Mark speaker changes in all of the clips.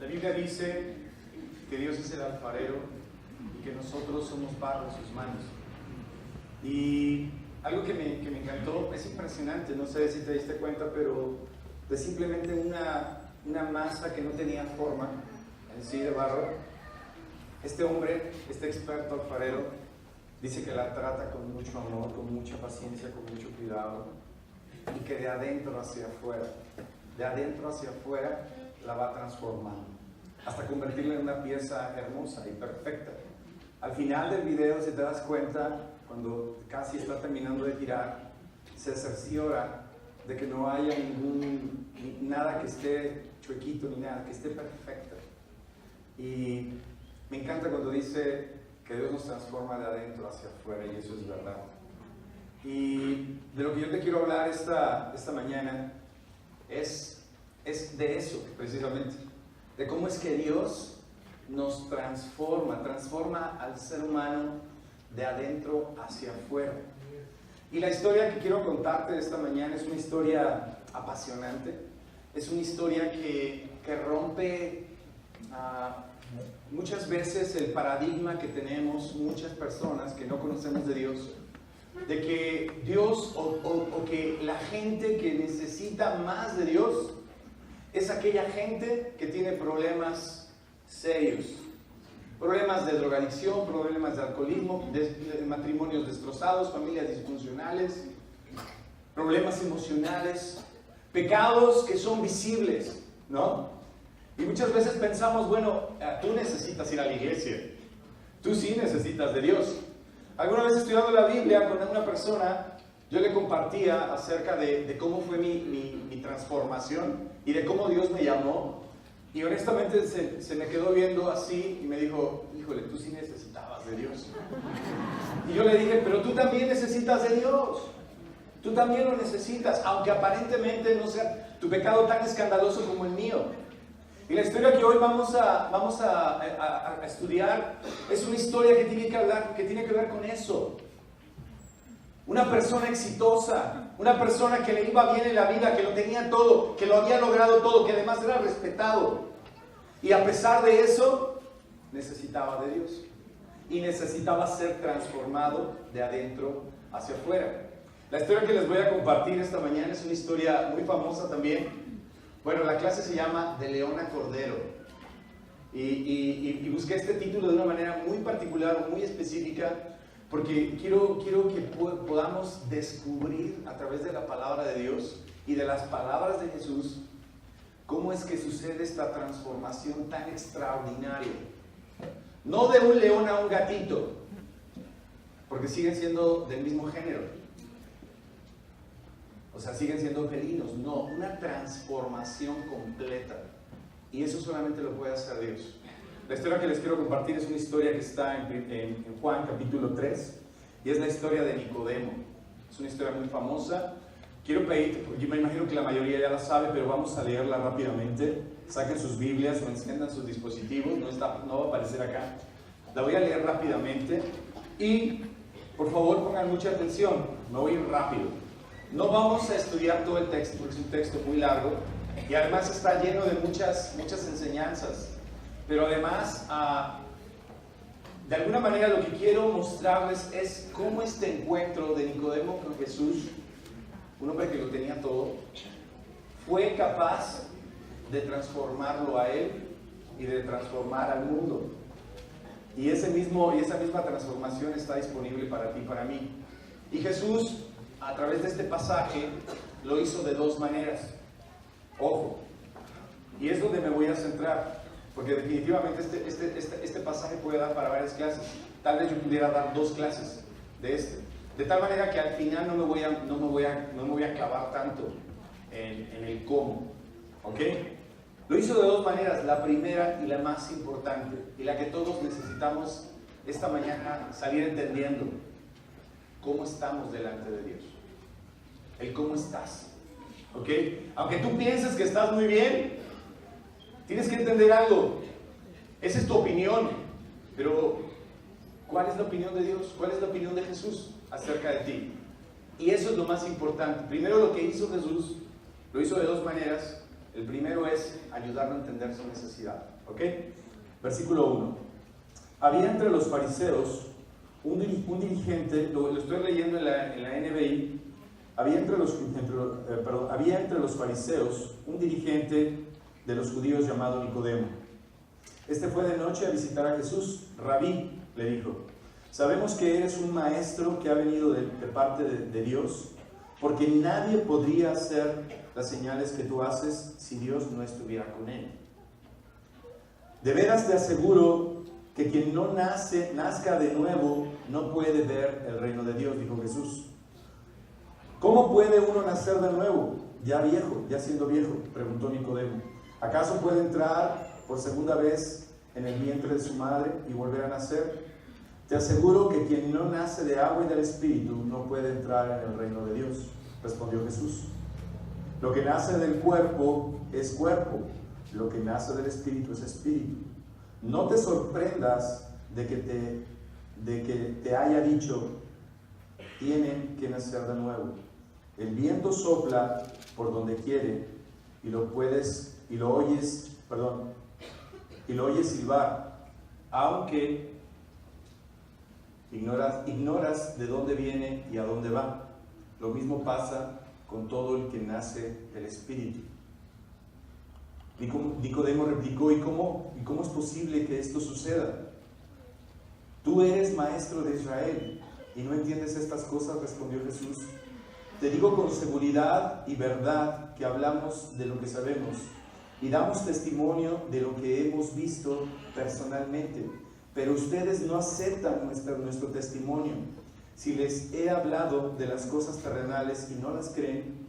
Speaker 1: La Biblia dice que Dios es el alfarero y que nosotros somos barro en sus manos. Y algo que me encantó, es impresionante, no sé si te diste cuenta, pero de simplemente una masa que no tenía forma en sí de barro, este hombre, este experto alfarero, dice que la trata con mucho amor, con mucha paciencia, con mucho cuidado, y que de adentro hacia afuera la va transformando, hasta convertirla en una pieza hermosa y perfecta. Al final del video, si te das cuenta, cuando casi está terminando de girar, se cerciora de que no haya nada que esté chuequito ni nada, que esté perfecta. Y me encanta cuando dice que Dios nos transforma de adentro hacia afuera, y eso es verdad. Y de lo que yo te quiero hablar esta mañana es de eso, precisamente, de cómo es que Dios nos transforma al ser humano de adentro hacia afuera. Y la historia que quiero contarte esta mañana es una historia apasionante, es una historia que rompe muchas veces el paradigma que tenemos muchas personas que no conocemos de Dios, de que Dios o que la gente que necesita más de Dios es aquella gente que tiene problemas serios, problemas de drogadicción, problemas de alcoholismo, de matrimonios destrozados, familias disfuncionales, problemas emocionales, pecados que son visibles, ¿no? Y muchas veces pensamos, bueno, tú necesitas ir a la iglesia, tú sí necesitas de Dios. Alguna vez estudiando la Biblia con una persona, yo le compartía acerca de cómo fue mi transformación y de cómo Dios me llamó. Y honestamente se me quedó viendo así y me dijo, híjole, tú sí necesitabas de Dios. Y yo le dije, pero tú también necesitas de Dios. Tú también lo necesitas, aunque aparentemente no sea tu pecado tan escandaloso como el mío. Y la historia que hoy vamos a estudiar es una historia que tiene que ver con eso. Una persona exitosa, una persona que le iba bien en la vida, que lo tenía todo, que lo había logrado todo, que además era respetado. Y a pesar de eso, necesitaba de Dios. Y necesitaba ser transformado de adentro hacia afuera. La historia que les voy a compartir esta mañana es una historia muy famosa también. Bueno, la clase se llama De León a Cordero. Y busqué este título de una manera muy particular, muy específica, porque quiero que podamos descubrir a través de la palabra de Dios y de las palabras de Jesús cómo es que sucede esta transformación tan extraordinaria. No de un león a un gatito, porque siguen siendo del mismo género. O sea, siguen siendo felinos. No, una transformación completa. Y eso solamente lo puede hacer Dios. La historia que les quiero compartir es una historia que está en Juan capítulo 3. Y es la historia de Nicodemo. Es una historia muy famosa. Quiero pedir, yo me imagino que la mayoría ya la sabe, pero vamos a leerla rápidamente. Saquen sus Biblias o enciendan sus dispositivos. No va a aparecer acá. La voy a leer rápidamente. Y, por favor, pongan mucha atención. Me voy a ir rápido. No vamos a estudiar todo el texto porque es un texto muy largo y además está lleno de muchas enseñanzas, pero además de alguna manera lo que quiero mostrarles es cómo este encuentro de Nicodemo con Jesús, un hombre que lo tenía todo, fue capaz de transformarlo a él y de transformar al mundo. Y esa misma transformación está disponible para ti y para mí. Y Jesús, a través de este pasaje, lo hizo de dos maneras. Ojo, y es donde me voy a centrar, porque definitivamente este pasaje puede dar para varias clases. Tal vez yo pudiera dar 2 clases de tal manera que al final no me voy a clavar tanto en el cómo. ¿Ok? Lo hizo de 2 maneras. La primera y la más importante, y la que todos necesitamos esta mañana salir entendiendo: cómo estamos delante de Dios. El cómo estás. ¿Ok? Aunque tú pienses que estás muy bien, tienes que entender algo. Esa es tu opinión. Pero, ¿cuál es la opinión de Dios? ¿Cuál es la opinión de Jesús acerca de ti? Y eso es lo más importante. Primero, lo que hizo Jesús, lo hizo de 2 maneras. El primero es ayudarlo a entender su necesidad. ¿Ok? Versículo 1. Había entre los fariseos un dirigente, lo estoy leyendo en la NBI, había entre los fariseos un dirigente de los judíos llamado Nicodemo. Este fue de noche a visitar a Jesús. Rabí, le dijo, sabemos que eres un maestro que ha venido de parte de Dios, porque nadie podría hacer las señales que tú haces si Dios no estuviera con él. De veras te aseguro que quien no nazca de nuevo no puede ver el reino de Dios, dijo Jesús. ¿Cómo puede uno nacer de nuevo? Ya siendo viejo, preguntó Nicodemo. ¿Acaso puede entrar por segunda vez en el vientre de su madre y volver a nacer? Te aseguro que quien no nace de agua y del Espíritu no puede entrar en el reino de Dios, respondió Jesús. Lo que nace del cuerpo es cuerpo, lo que nace del Espíritu es espíritu. No te sorprendas de que te haya dicho, tienen que nacer de nuevo. El viento sopla por donde quiere y lo oyes silbar, aunque ignoras de dónde viene y a dónde va. Lo mismo pasa con todo el que nace del Espíritu. Nicodemo replicó, ¿y cómo es posible que esto suceda? Tú eres maestro de Israel y no entiendes estas cosas, respondió Jesús. Te digo con seguridad y verdad que hablamos de lo que sabemos y damos testimonio de lo que hemos visto personalmente, pero ustedes no aceptan nuestro testimonio. Si les he hablado de las cosas terrenales y no las creen,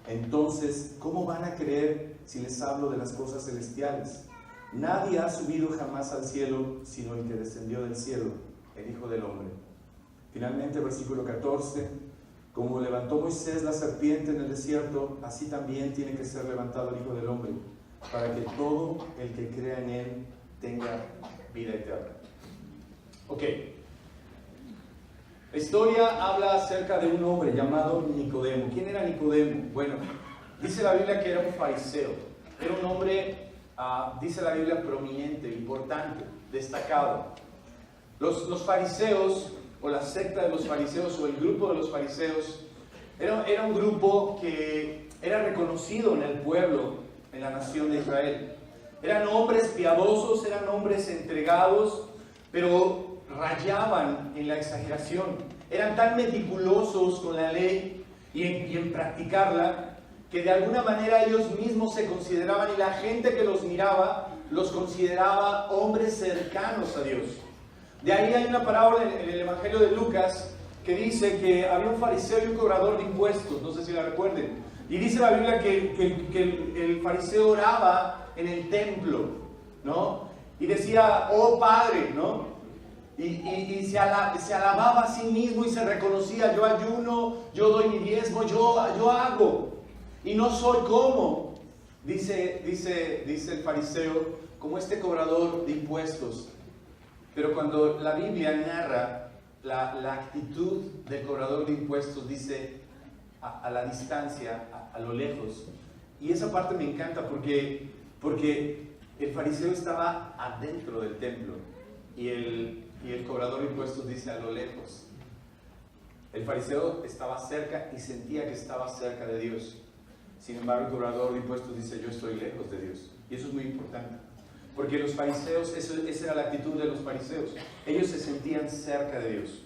Speaker 1: entonces, ¿cómo van a creer si les hablo de las cosas celestiales? Nadie ha subido jamás al cielo, sino el que descendió del cielo, el Hijo del Hombre. Finalmente, versículo 14, como levantó Moisés la serpiente en el desierto, así también tiene que ser levantado el Hijo del Hombre, para que todo el que crea en él tenga vida eterna. Ok. La historia habla acerca de un hombre llamado Nicodemo. ¿Quién era Nicodemo? Bueno, dice la Biblia que era un fariseo. Era un hombre, dice la Biblia, prominente, importante, destacado. Los fariseos, o la secta de los fariseos, o el grupo de los fariseos, era un grupo que era reconocido en el pueblo, en la nación de Israel. Eran hombres piadosos, eran hombres entregados, pero rayaban en la exageración. Eran tan meticulosos con la ley y en practicarla, que de alguna manera ellos mismos se consideraban, y la gente que los miraba, los consideraba hombres cercanos a Dios. De ahí hay una parábola en el Evangelio de Lucas que dice que había un fariseo y un cobrador de impuestos, no sé si la recuerden, y dice la Biblia que el fariseo oraba en el templo, ¿no? Y decía, oh Padre, ¿no? Y se alababa a sí mismo y se reconocía, yo ayuno, yo doy mi diezmo, yo hago, y no soy como, dice el fariseo, como este cobrador de impuestos. Pero cuando la Biblia narra la actitud del cobrador de impuestos, dice a la distancia, a lo lejos. Y esa parte me encanta porque el fariseo estaba adentro del templo y el cobrador de impuestos dice a lo lejos. El fariseo estaba cerca y sentía que estaba cerca de Dios. Sin embargo, el cobrador de impuestos dice, yo estoy lejos de Dios. Y eso es muy importante. Porque los fariseos, esa era la actitud de los fariseos. Ellos se sentían cerca de Dios.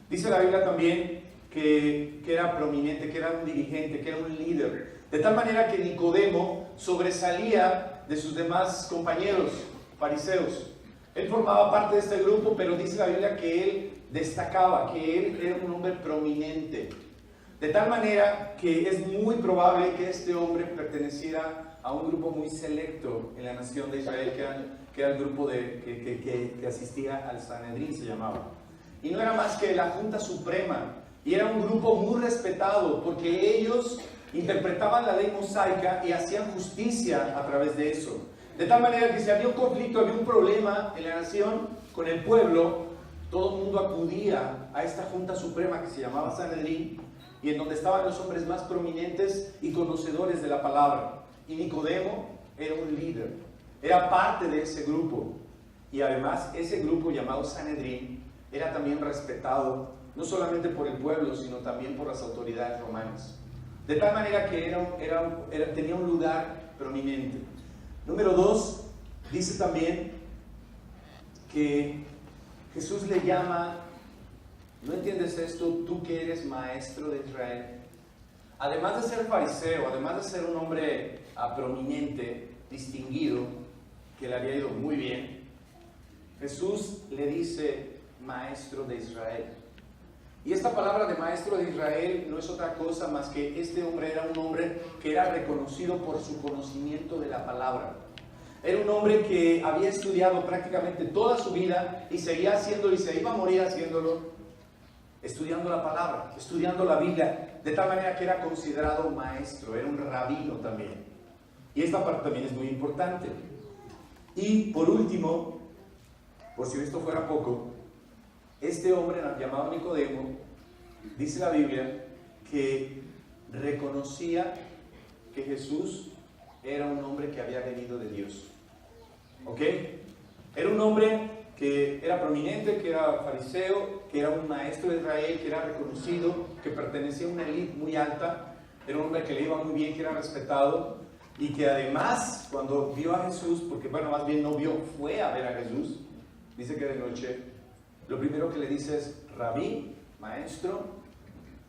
Speaker 1: Dice la Biblia también que era prominente, que era un dirigente, que era un líder. De tal manera que Nicodemo sobresalía de sus demás compañeros fariseos. Él formaba parte de este grupo, pero dice la Biblia que él destacaba, que él era un hombre prominente. De tal manera que es muy probable que este hombre perteneciera a un grupo muy selecto en la nación de Israel, que era el grupo que asistía al Sanedrín, se llamaba. Y no era más que la Junta Suprema, y era un grupo muy respetado, porque ellos interpretaban la ley mosaica y hacían justicia a través de eso. De tal manera que si había un conflicto, había un problema en la nación con el pueblo, todo el mundo acudía a esta Junta Suprema que se llamaba Sanedrín, y en donde estaban los hombres más prominentes y conocedores de la palabra. Y Nicodemo era un líder, era parte de ese grupo. Y además ese grupo llamado Sanedrín era también respetado, no solamente por el pueblo, sino también por las autoridades romanas. De tal manera que tenía un lugar prominente. Número 2, dice también que Jesús le llama, ¿no entiendes esto? Tú que eres maestro de Israel. Además de ser fariseo, además de ser un hombre prominente, distinguido, que le había ido muy bien, Jesús le dice maestro de Israel. Y esta palabra de maestro de Israel no es otra cosa más que este hombre era un hombre que era reconocido por su conocimiento de la palabra. Era un hombre que había estudiado prácticamente toda su vida y seguía haciéndolo y se iba a morir haciéndolo, estudiando la palabra, estudiando la Biblia, de tal manera que era considerado maestro, era un rabino también. Y esta parte también es muy importante. Y por último, por si esto fuera poco, este hombre llamado Nicodemo, dice la Biblia, que reconocía que Jesús era un hombre que había venido de Dios. ¿Ok? Era un hombre que era prominente, que era fariseo, que era un maestro de Israel, que era reconocido, que pertenecía a una élite muy alta. Era un hombre que le iba muy bien, que era respetado, y que además, cuando vio a Jesús, porque bueno, más bien no vio, fue a ver a Jesús, dice que de noche, lo primero que le dice es Rabí, maestro,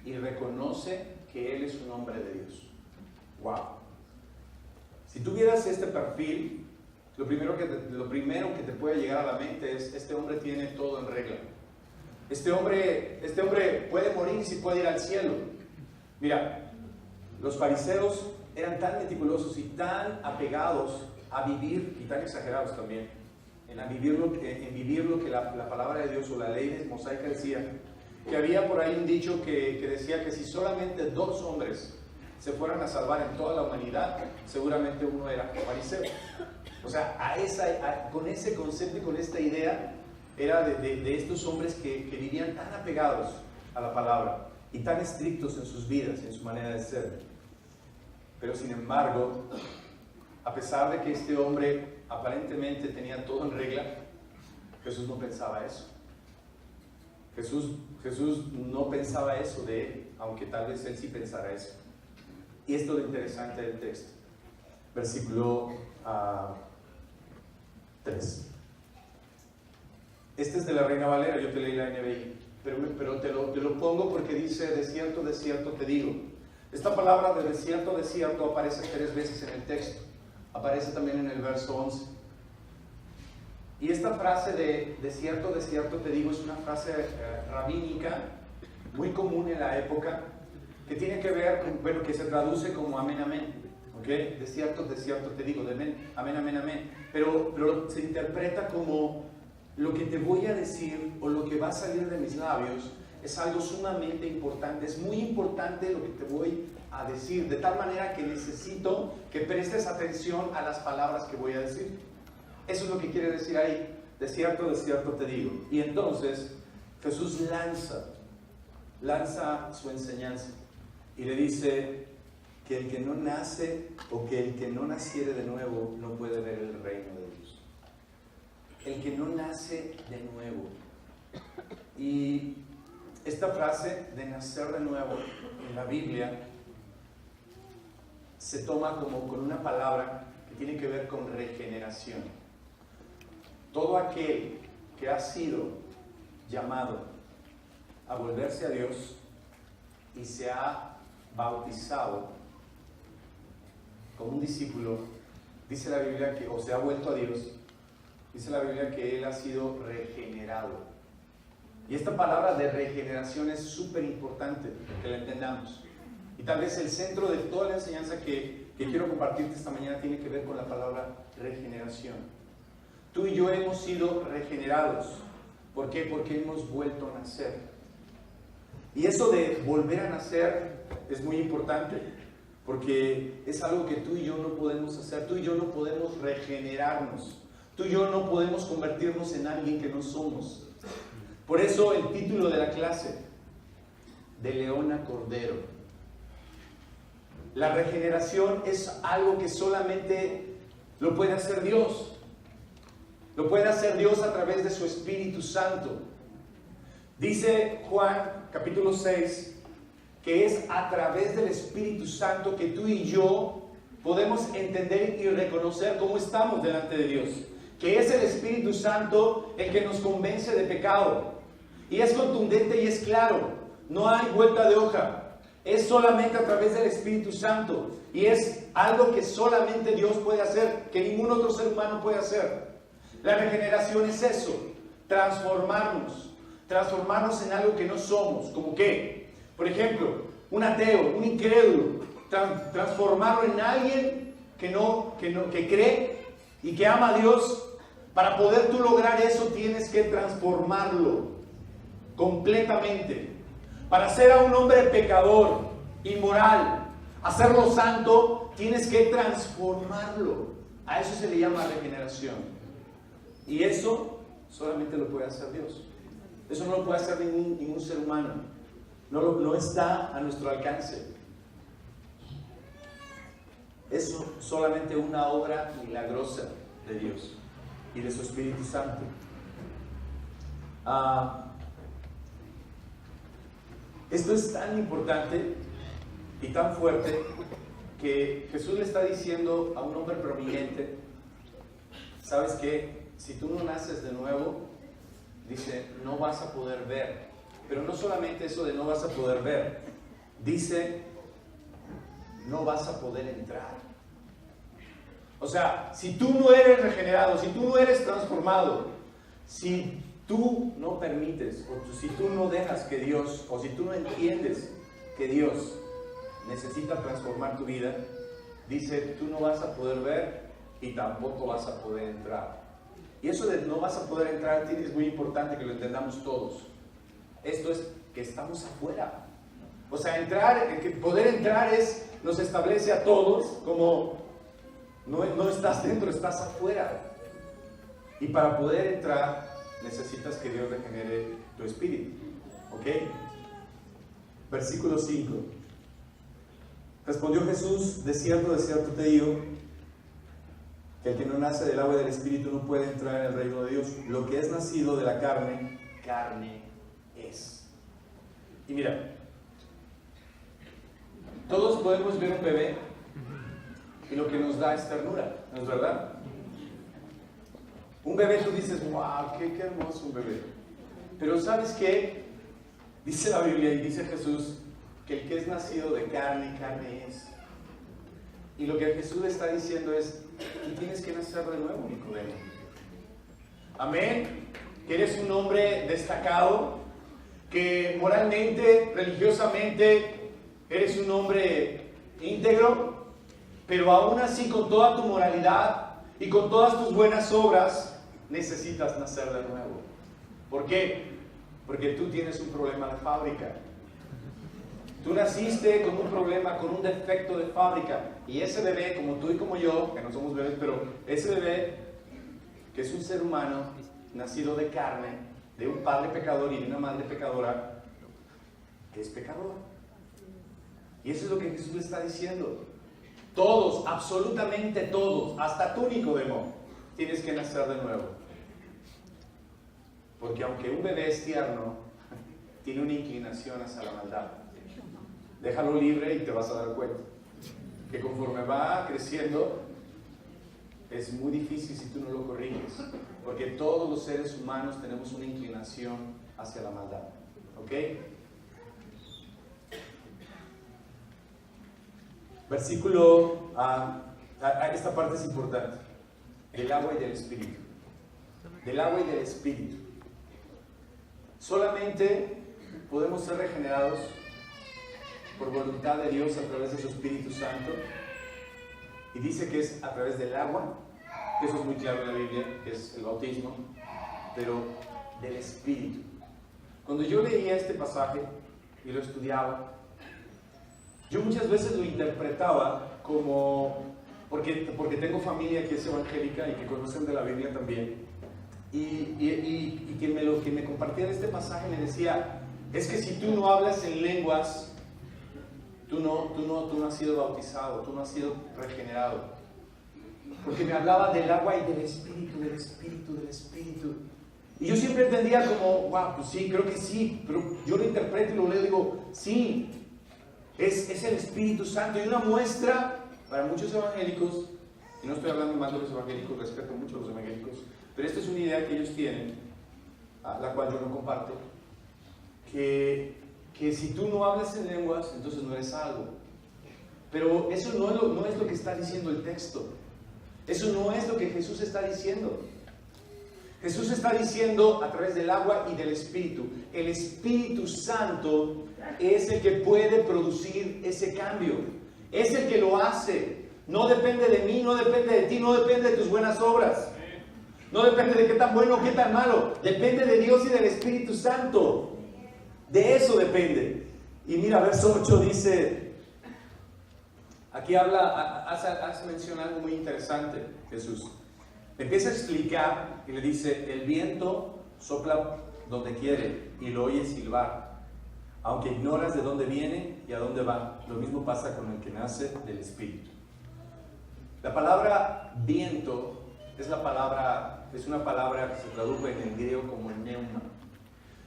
Speaker 1: y reconoce que él es un hombre de Dios. ¡Wow! Si tuvieras este perfil, lo primero que te puede llegar a la mente es, este hombre tiene todo en regla. Este hombre puede morir si puede ir al cielo. Mira, los fariseos eran tan meticulosos y tan apegados a vivir, y tan exagerados también, en vivir lo que la palabra de Dios o la ley mosaica decía, que había por ahí un dicho que decía que si solamente 2 hombres se fueran a salvar en toda la humanidad, seguramente uno era fariseo. O sea, con ese concepto y con esta idea, era de estos hombres que vivían tan apegados a la palabra y tan estrictos en sus vidas, en su manera de ser. Pero sin embargo, a pesar de que este hombre aparentemente tenía todo en regla, Jesús no pensaba eso. Jesús no pensaba eso de él, aunque tal vez él sí pensara eso. Y esto es lo interesante del texto. Versículo 3. Este es de la Reina Valera, yo te leí la NBI, pero te lo pongo porque dice, de cierto te digo. Esta palabra de desierto aparece 3 veces en el texto. Aparece también en el verso 11. Y esta frase de cierto te digo es una frase rabínica muy común en la época, que tiene que ver, bueno, que se traduce como amén, amén. ¿Ok? De cierto te digo, de amén, amén, amén. Pero se interpreta como lo que te voy a decir o lo que va a salir de mis labios es algo sumamente importante. Es muy importante lo que te voy a decir, de tal manera que necesito que prestes atención a las palabras que voy a decir. Eso es lo que quiere decir ahí, de cierto te digo. Y entonces Jesús lanza su enseñanza y le dice que el que no nace o que el que no naciere de nuevo no puede ver el reino de Dios. El que no nace de nuevo. Y esta frase de nacer de nuevo en la Biblia se toma como con una palabra que tiene que ver con regeneración. Todo aquel que ha sido llamado a volverse a Dios y se ha bautizado como un discípulo, dice la Biblia que, o se ha vuelto a Dios, dice la Biblia que él ha sido regenerado. Y esta palabra de regeneración es súper importante que la entendamos. Y tal vez el centro de toda la enseñanza que quiero compartirte esta mañana tiene que ver con la palabra regeneración. Tú y yo hemos sido regenerados. ¿Por qué? Porque hemos vuelto a nacer. Y eso de volver a nacer es muy importante, porque es algo que tú y yo no podemos hacer. Tú y yo no podemos regenerarnos. Tú y yo no podemos convertirnos en alguien que no somos. Por eso el título de la clase, de León a Cordero. la regeneración es algo que solamente lo puede hacer Dios. Lo puede hacer Dios a través de su Espíritu Santo. Dice Juan capítulo 6 que es a través del Espíritu Santo que tú y yo podemos entender y reconocer cómo estamos delante de Dios. Que es el Espíritu Santo el que nos convence de pecado. Y es contundente y es claro. No hay vuelta de hoja. Es solamente a través del Espíritu Santo. Y es algo que solamente Dios puede hacer, que ningún otro ser humano puede hacer. La regeneración es eso. Transformarnos en algo que no somos. ¿Como qué? Por ejemplo, un ateo, un incrédulo. Transformarlo en alguien que cree y que ama a Dios. Para poder tú lograr eso tienes que transformarlo completamente. Para ser a un hombre pecador, inmoral, hacerlo santo, tienes que transformarlo. A eso se le llama regeneración. Y eso solamente lo puede hacer Dios. Eso no lo puede hacer ningún ser humano. No está a nuestro alcance. Es solamente una obra milagrosa de Dios y de su Espíritu Santo. Esto es tan importante y tan fuerte que Jesús le está diciendo a un hombre prominente: ¿sabes qué? Si tú no naces de nuevo, dice, no vas a poder ver. Pero no solamente eso de no vas a poder ver, dice, no vas a poder entrar. O sea, si tú no eres regenerado, si tú no eres transformado, si tú no permites, o si tú no dejas que Dios, o si tú no entiendes que Dios necesita transformar tu vida, dice, tú no vas a poder ver y tampoco vas a poder entrar. Y eso de no vas a poder entrar es muy importante que lo entendamos todos. Esto es que estamos afuera. O sea, poder entrar nos establece a todos como no estás dentro, estás afuera. Y para poder entrar necesitas que Dios regenere tu espíritu. ¿Ok? Versículo 5. Respondió Jesús: de cierto te digo, que el que no nace del agua y del Espíritu no puede entrar en el reino de Dios. Lo que es nacido de la carne, carne es. Y mira, todos podemos ver un bebé y lo que nos da es ternura, ¿no es verdad? Un bebé, tú dices, wow, qué hermoso un bebé. Pero ¿sabes qué? Dice la Biblia y dice Jesús que el que es nacido de carne, carne es. Y lo que Jesús le está diciendo es, tú tienes que nacer de nuevo, Nicodemo. Amén. Que eres un hombre destacado, que moralmente, religiosamente, eres un hombre íntegro, pero aún así con toda tu moralidad y con todas tus buenas obras, necesitas nacer de nuevo. ¿Por qué? Porque tú tienes un problema de fábrica. Tú naciste con un problema, con un defecto de fábrica. Y ese bebé, como tú y como yo, que no somos bebés, pero ese bebé, que es un ser humano, nacido de carne, de un padre pecador y de una madre pecadora, es pecador. Y eso es lo que Jesús le está diciendo. Todos, absolutamente todos, hasta tú, Nicodemo, tienes que nacer de nuevo. Porque aunque un bebé es tierno, tiene una inclinación hacia la maldad. Déjalo libre y te vas a dar cuenta que conforme va creciendo es muy difícil si tú no lo corriges, porque todos los seres humanos tenemos una inclinación hacia la maldad. ¿Ok? Versículo, esta parte es importante, del agua y del Espíritu. Del agua y del Espíritu. Solamente podemos ser regenerados por voluntad de Dios a través de su Espíritu Santo. Y dice que es a través del agua, que eso es muy claro en la Biblia, que es el bautismo, pero del Espíritu. Cuando yo leía este pasaje y lo estudiaba, yo muchas veces lo interpretaba como, porque tengo familia que es evangélica y que conocen de la Biblia también, y quien me compartía este pasaje me decía, es que si tú no hablas en lenguas, tú no has sido bautizado, tú no has sido regenerado. Porque me hablaba del agua y del Espíritu, del Espíritu, del Espíritu. Y yo siempre entendía como, wow, pues sí, creo que sí, pero yo lo interpreto y lo leo y digo, sí, es el Espíritu Santo. Y una muestra para muchos evangélicos, y no estoy hablando más de los evangélicos, respeto mucho a los evangélicos, pero esta es una idea que ellos tienen, la cual yo no comparto, que si tú no hablas en lenguas, entonces no eres salvo. Pero eso no es lo que está diciendo el texto. Eso no es lo que Jesús está diciendo. Jesús está diciendo a través del agua y del Espíritu. El Espíritu Santo es el que puede producir ese cambio. Es el que lo hace. No depende de mí, no depende de ti, no depende de tus buenas obras. No depende de qué tan bueno o qué tan malo. Depende de Dios y del Espíritu Santo. De eso depende. Y mira, verso 8 dice, aquí hace mención algo muy interesante, Jesús. Empieza a explicar y le dice, el viento sopla donde quiere y lo oyes silbar, aunque ignoras de dónde viene y a dónde va. Lo mismo pasa con el que nace del Espíritu. La palabra viento es una palabra que se tradujo en el griego como neuma.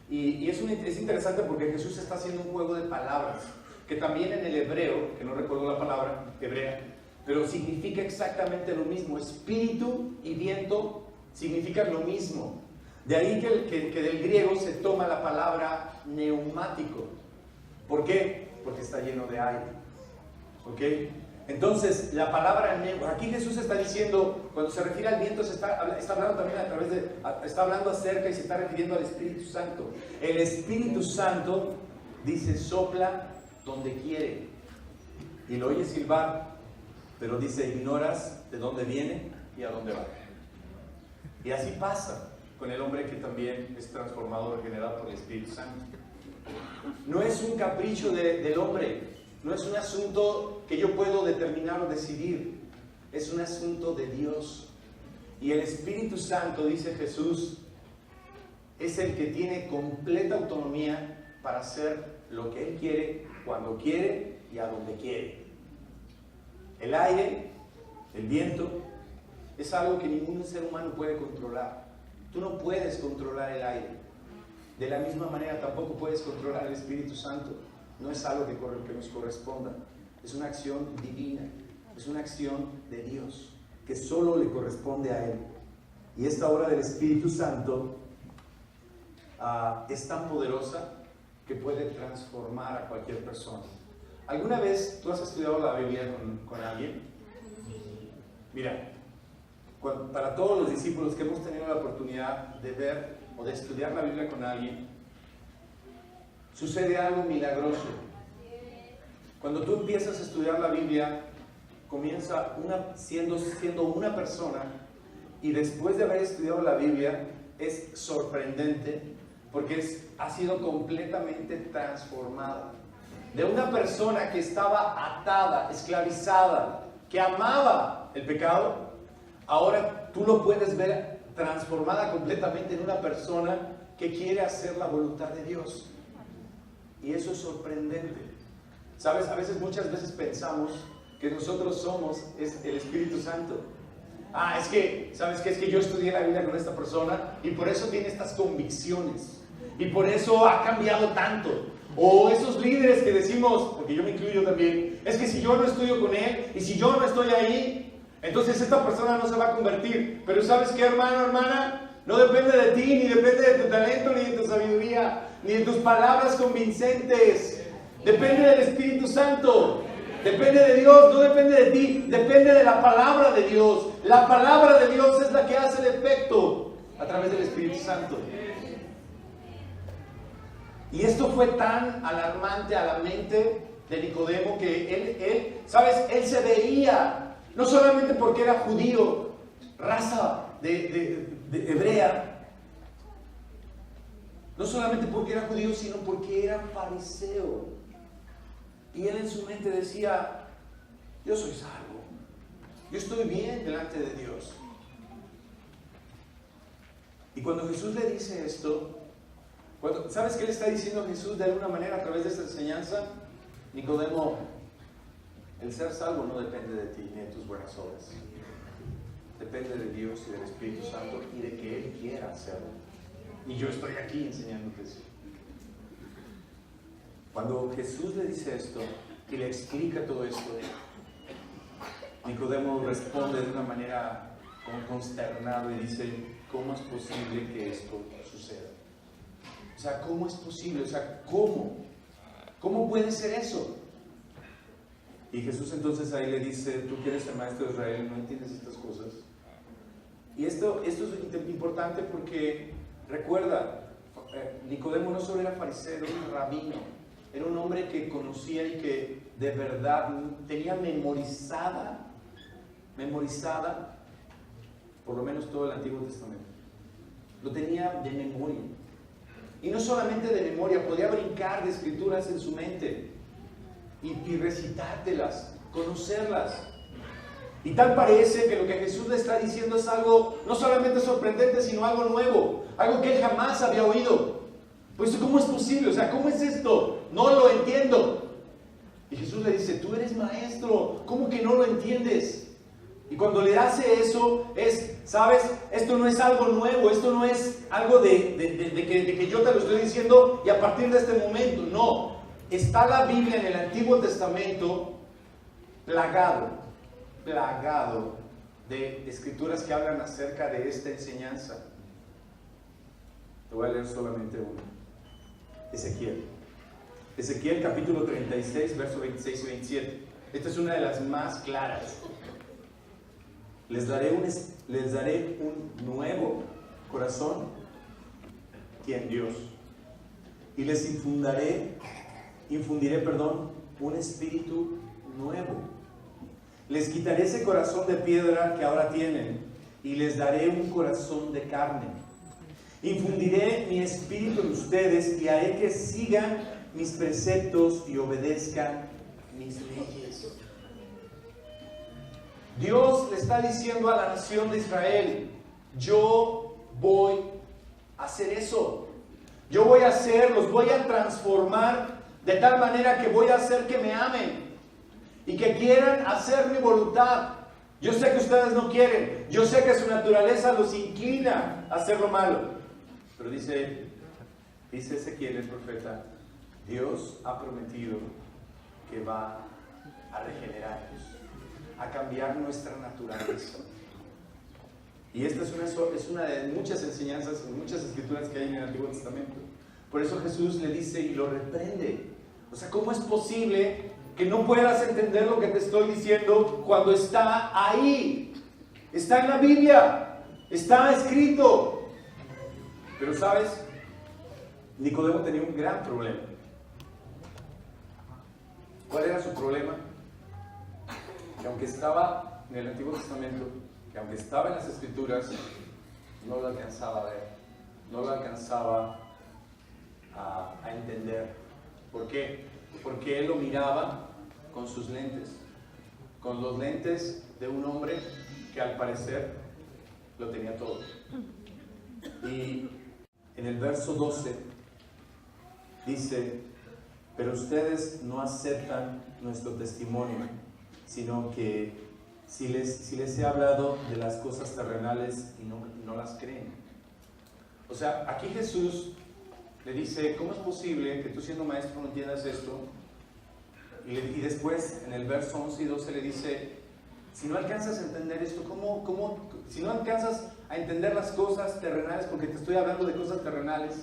Speaker 1: Y es interesante porque Jesús está haciendo un juego de palabras, que también en el hebreo, que no recuerdo la palabra hebrea, pero significa exactamente lo mismo. Espíritu y viento significan lo mismo. De ahí que del griego se toma la palabra neumático. ¿Por qué? Porque está lleno de aire. ¿Ok? Entonces, la palabra aquí Jesús está diciendo, cuando se refiere al viento, está hablando también está hablando acerca y se está refiriendo al Espíritu Santo. El Espíritu Santo, dice, sopla donde quiere y lo oye silbar, pero dice, ignoras de dónde viene y a dónde va. Y así pasa con el hombre que también es transformado, regenerado por el Espíritu Santo. No es un capricho del hombre. No es un asunto que yo puedo determinar o decidir. Es un asunto de Dios. Y el Espíritu Santo, dice Jesús, es el que tiene completa autonomía para hacer lo que Él quiere, cuando quiere y a donde quiere. El aire, el viento, es algo que ningún ser humano puede controlar. Tú no puedes controlar el aire. De la misma manera tampoco puedes controlar el Espíritu Santo. No es algo que nos corresponda. Es una acción divina. Es una acción de Dios que solo le corresponde a Él. Y esta obra del Espíritu Santo es tan poderosa que puede transformar a cualquier persona. ¿Alguna vez tú has estudiado la Biblia con alguien? Mira, para todos los discípulos que hemos tenido la oportunidad de ver o de estudiar la Biblia con alguien, sucede algo milagroso. Cuando tú empiezas a estudiar la Biblia, comienza siendo una persona, y después de haber estudiado la Biblia, es sorprendente porque ha sido completamente transformada. De una persona que estaba atada, esclavizada, que amaba el pecado, ahora tú lo puedes ver transformada completamente en una persona que quiere hacer la voluntad de Dios. Y eso es sorprendente. ¿Sabes? Muchas veces pensamos que nosotros somos el Espíritu Santo. ¿Sabes qué? Es que yo estudié la Biblia con esta persona y por eso tiene estas convicciones. Y por eso ha cambiado tanto. O esos líderes que decimos, porque yo me incluyo también, es que si yo no estudio con él y si yo no estoy ahí, entonces esta persona no se va a convertir. Pero ¿sabes qué, hermano, hermana? No depende de ti, ni depende de tu talento, ni de tu sabiduría, ni de tus palabras convincentes. Depende del Espíritu Santo. Depende de Dios, no depende de ti. Depende de la palabra de Dios. La palabra de Dios es la que hace el efecto a través del Espíritu Santo. Y esto fue tan alarmante a la mente de Nicodemo que él se veía, no solamente porque era judío, raza de hebrea, no solamente porque era judío, sino porque era fariseo. Y él en su mente decía, yo soy salvo, yo estoy bien delante de Dios. Y cuando Jesús le dice esto, ¿sabes qué le está diciendo Jesús de alguna manera a través de esta enseñanza? Nicodemo, El ser salvo no depende de ti ni de tus buenas obras. Depende de Dios y del Espíritu Santo y de que Él quiera hacerlo. Y yo estoy aquí enseñándote eso. Cuando Jesús le dice esto y le explica todo esto, Nicodemo responde de una manera como consternado y dice: ¿cómo es posible que esto suceda? O sea, ¿cómo es posible? O sea, ¿cómo? ¿Cómo puede ser eso? Y Jesús entonces ahí le dice: tú que eres el maestro de Israel, ¿no entiendes estas cosas? Y esto es importante porque, recuerda, Nicodemo no solo era fariseo, era un rabino, era un hombre que conocía y que de verdad tenía memorizada, por lo menos todo el Antiguo Testamento. Lo tenía de memoria. Y no solamente de memoria, podía brincar de escrituras en su mente y recitártelas, conocerlas. Y tal parece que lo que Jesús le está diciendo es algo no solamente sorprendente, sino algo nuevo, algo que él jamás había oído. Pues, ¿cómo es posible? O sea, ¿cómo es esto? No lo entiendo. Y Jesús le dice: tú eres maestro, ¿cómo que no lo entiendes? Y cuando le hace eso, ¿sabes? Esto no es algo nuevo, esto no es algo de que yo te lo estoy diciendo y a partir de este momento, no. Está la Biblia en el Antiguo Testamento plagado de escrituras que hablan acerca de esta enseñanza. Te voy a leer solamente uno. Ezequiel capítulo 36, versos 26 y 27. Esta es una de las más claras. Les daré un nuevo corazón, ¿quién? Dios. Y les infundiré, un espíritu nuevo. Les quitaré ese corazón de piedra que ahora tienen y les daré un corazón de carne. Infundiré mi espíritu en ustedes y haré que sigan mis preceptos y obedezcan mis leyes. Dios le está diciendo a la nación de Israel: yo voy a hacer eso. Yo voy a los voy a transformar de tal manera que voy a hacer que me amen y que quieran hacer mi voluntad. Yo sé que ustedes no quieren, yo sé que su naturaleza los inclina a hacer lo malo, pero dice Ezequiel el profeta: Dios ha prometido que va a regenerarnos, a cambiar nuestra naturaleza. Y esta es una de muchas enseñanzas, muchas escrituras que hay en el Antiguo Testamento. Por eso Jesús le dice y lo reprende. O sea, ¿cómo es posible que no puedas entender lo que te estoy diciendo cuando está ahí? Está en la Biblia, está escrito. Pero ¿sabes? Nicodemo tenía un gran problema. ¿Cuál era su problema? Que aunque estaba en el Antiguo Testamento, que aunque estaba en las Escrituras, no lo alcanzaba a ver, no lo alcanzaba a entender. ¿Por qué? Porque él lo miraba con sus lentes, con los lentes de un hombre que al parecer lo tenía todo. Y en el verso 12 dice: pero ustedes no aceptan nuestro testimonio, sino que si les he hablado de las cosas terrenales y no las creen. O sea, aquí Jesús le dice: ¿cómo es posible que tú, siendo maestro, no entiendas esto? Y después en el verso 11 y 12 le dice: si no alcanzas a entender esto, si no alcanzas a entender las cosas terrenales, porque te estoy hablando de cosas terrenales,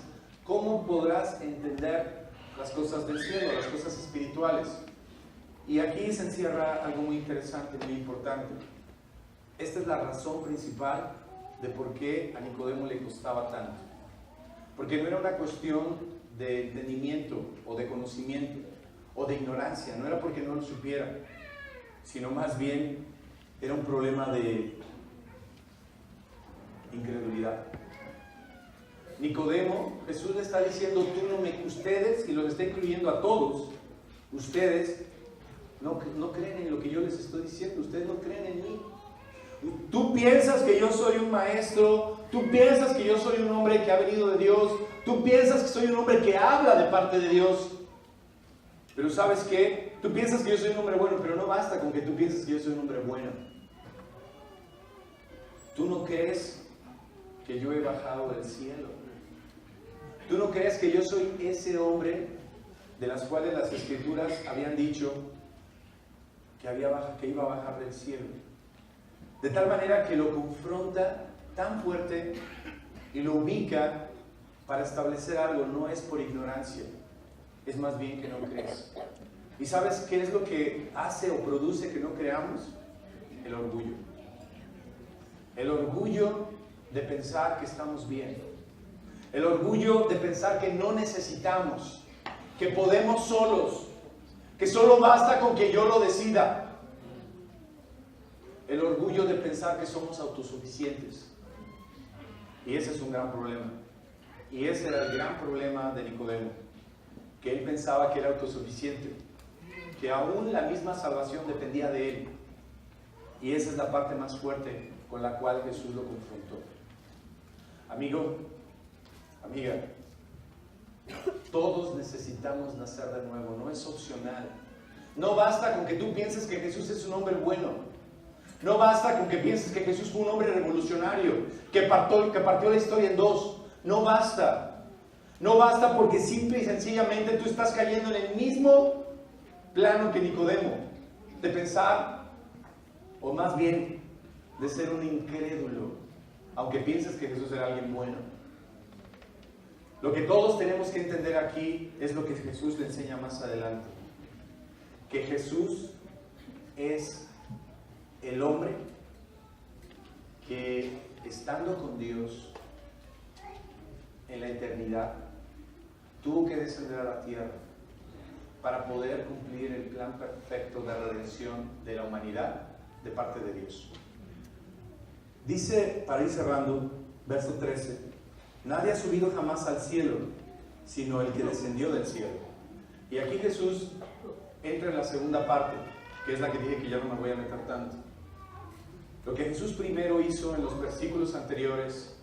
Speaker 1: ¿cómo podrás entender las cosas del cielo, las cosas espirituales? Y aquí se encierra algo muy interesante, muy importante. Esta es la razón principal de por qué a Nicodemo le costaba tanto. Porque no era una cuestión de entendimiento o de conocimiento o de ignorancia, no era porque no lo supiera, sino más bien era un problema de incredulidad. Nicodemo, Jesús le está diciendo: ustedes, y los está incluyendo a todos, ustedes no creen en lo que yo les estoy diciendo, ustedes no creen en mí. Tú piensas que yo soy un maestro, tú piensas que yo soy un hombre que ha venido de Dios, tú piensas que soy un hombre que habla de parte de Dios, pero ¿sabes qué? Tú piensas que yo soy un hombre bueno, pero no basta con que tú pienses que yo soy un hombre bueno. Tú no crees que yo he bajado del cielo. Tú no crees que yo soy ese hombre de las cuales las Escrituras habían dicho que iba a bajar del cielo. De tal manera que lo confronta tan fuerte y lo ubica para establecer algo. No es por ignorancia, es más bien que no crees. ¿Y sabes qué es lo que hace o produce que no creamos? El orgullo. El orgullo de pensar que estamos bien. El orgullo de pensar que no necesitamos, que podemos solos, que solo basta con que yo lo decida. El orgullo de pensar que somos autosuficientes. Y ese es un gran problema. Y ese era el gran problema de Nicodemo, que él pensaba que era autosuficiente, que aún la misma salvación dependía de él. Y esa es la parte más fuerte con la cual Jesús lo confrontó. Amigo, amiga, todos necesitamos nacer de nuevo, no es opcional. No basta con que tú pienses que Jesús es un hombre bueno. No basta con que pienses que Jesús fue un hombre revolucionario, que partió la historia en dos. No basta. No basta porque simple y sencillamente tú estás cayendo en el mismo plano que Nicodemo, de pensar, o más bien, de ser un incrédulo, aunque pienses que Jesús era alguien bueno. Lo que todos tenemos que entender aquí es lo que Jesús le enseña más adelante, que Jesús es el hombre que, estando con Dios en la eternidad, tuvo que descender a la tierra para poder cumplir el plan perfecto de redención de la humanidad de parte de Dios. Dice, para ir cerrando, verso 13, nadie ha subido jamás al cielo, sino el que descendió del cielo. Y aquí Jesús entra en la segunda parte, que es la que dije que ya no me voy a meter tanto. Lo que Jesús primero hizo en los versículos anteriores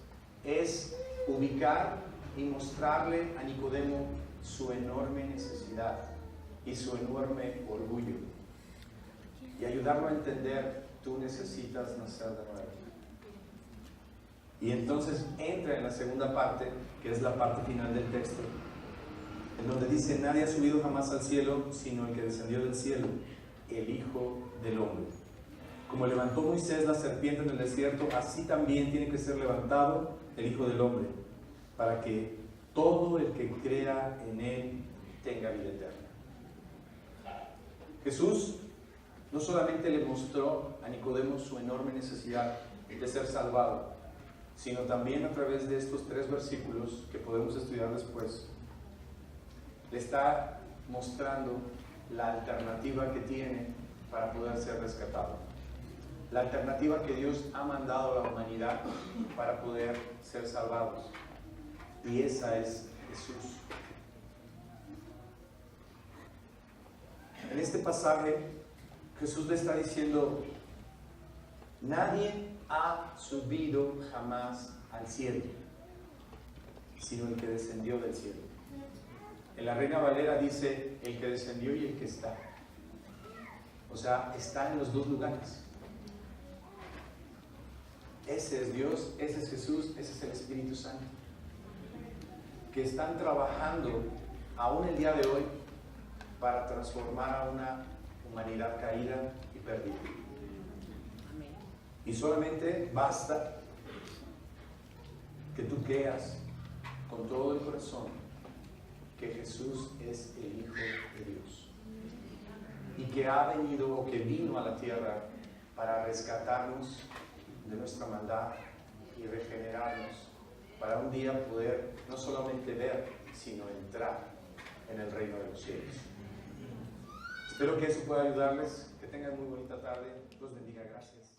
Speaker 1: es ubicar y mostrarle a Nicodemo su enorme necesidad y su enorme orgullo, y ayudarlo a entender: tú necesitas nacer de nuevo. Y entonces entra en la segunda parte, que es la parte final del texto, en donde dice: nadie ha subido jamás al cielo, sino el que descendió del cielo, el Hijo del Hombre. Como levantó Moisés la serpiente en el desierto, así también tiene que ser levantado el Hijo del Hombre, para que todo el que crea en Él tenga vida eterna. Jesús no solamente le mostró a Nicodemo su enorme necesidad de ser salvado, sino también a través de estos 3 versículos que podemos estudiar después, le está mostrando la alternativa que tiene para poder ser rescatado. La alternativa que Dios ha mandado a la humanidad para poder ser salvados. Y esa es Jesús. En este pasaje, Jesús le está diciendo: nadie ha subido jamás al cielo, sino el que descendió del cielo. En la Reina Valera dice: el que descendió y el que está. O sea, está en los dos lugares. Ese es Dios, ese es Jesús, ese es el Espíritu Santo, que están trabajando aún el día de hoy para transformar a una humanidad caída y perdida. Y solamente basta que tú creas con todo el corazón que Jesús es el Hijo de Dios y que ha venido o que vino a la tierra para rescatarnos de nuestra maldad y regenerarnos para un día poder no solamente ver, sino entrar en el reino de los cielos. Espero que eso pueda ayudarles. Que tengan muy bonita tarde. Dios bendiga. Gracias.